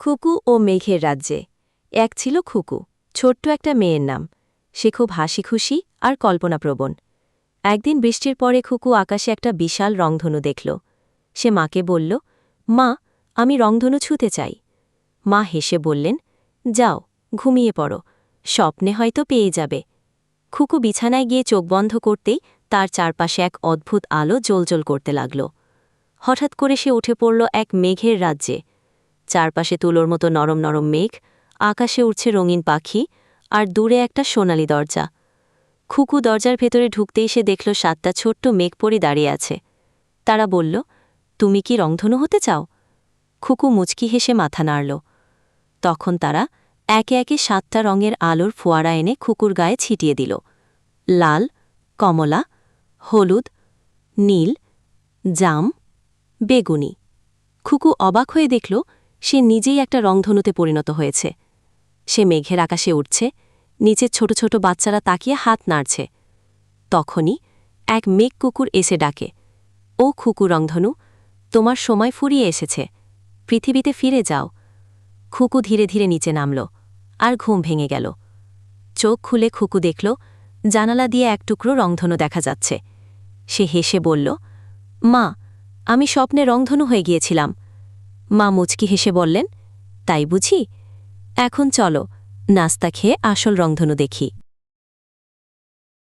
খুকু ও মেঘের রাজ্যে এক ছিল খুকু, ছোট্ট একটা মেয়ের নাম। সে খুব হাসিখুশি আর কল্পনাপ্রবণ। একদিন বৃষ্টির পরে খুকু আকাশে একটা বিশাল রংধনু দেখল। সে মাকে বলল, মা, আমি রংধনু ছুঁতে চাই। মা হেসে বললেন, যাও, ঘুমিয়ে পড়ো, স্বপ্নে হয়তো পেয়ে যাবে। খুকু বিছানায় গিয়ে চোখ বন্ধ করতেই তার চারপাশে এক অদ্ভুত আলো জ্বলজ্বল করতে লাগল। হঠাৎ করে সে উঠে পড়ল এক মেঘের রাজ্যে। চারপাশে তুলোর মতো নরম নরম মেঘ, আকাশে উড়ছে রঙিন পাখি, আর দূরে একটা সোনালি দরজা। খুকু দরজার ভেতরে ঢুকতেই সে দেখল 7টা ছোট্ট মেঘপরি দাঁড়িয়ে আছে। তারা বলল, তুমি কি রংধনু হতে চাও? খুকু মুচকি হেসে মাথা নাড়ল। তখন তারা একে একে 7টা রঙের আলোর ফোয়ারা এনে খুকুর গায়ে ছিটিয়ে দিল। লাল, কমলা, হলুদ, নীল, জাম, বেগুনি। খুকু অবাক হয়ে দেখল সে নিজেই একটা রংধনুতে পরিণত হয়েছে। সে মেঘের আকাশে উঠছে, নিচের ছোট ছোট বাচ্চারা তাকিয়ে হাত নাড়ছে। তখনই এক মেঘ কুকুর এসে ডাকে, ও খুকু রংধনু, তোমার সময় ফুরিয়ে এসেছে, পৃথিবীতে ফিরে যাও। খুকু ধীরে ধীরে নিচে নামল, আর ঘুম ভেঙে গেল। চোখ খুলে খুকু দেখল জানালা দিয়ে এক টুকরো রংধনু দেখা যাচ্ছে। সে হেসে বলল, মা, আমি স্বপ্নে রংধনু হয়ে গিয়েছিলাম। মা মুচকি হেসে বললেন, তাই বুঝি? এখন চলো, নাস্তা খেয়ে আসল রংধনু দেখি।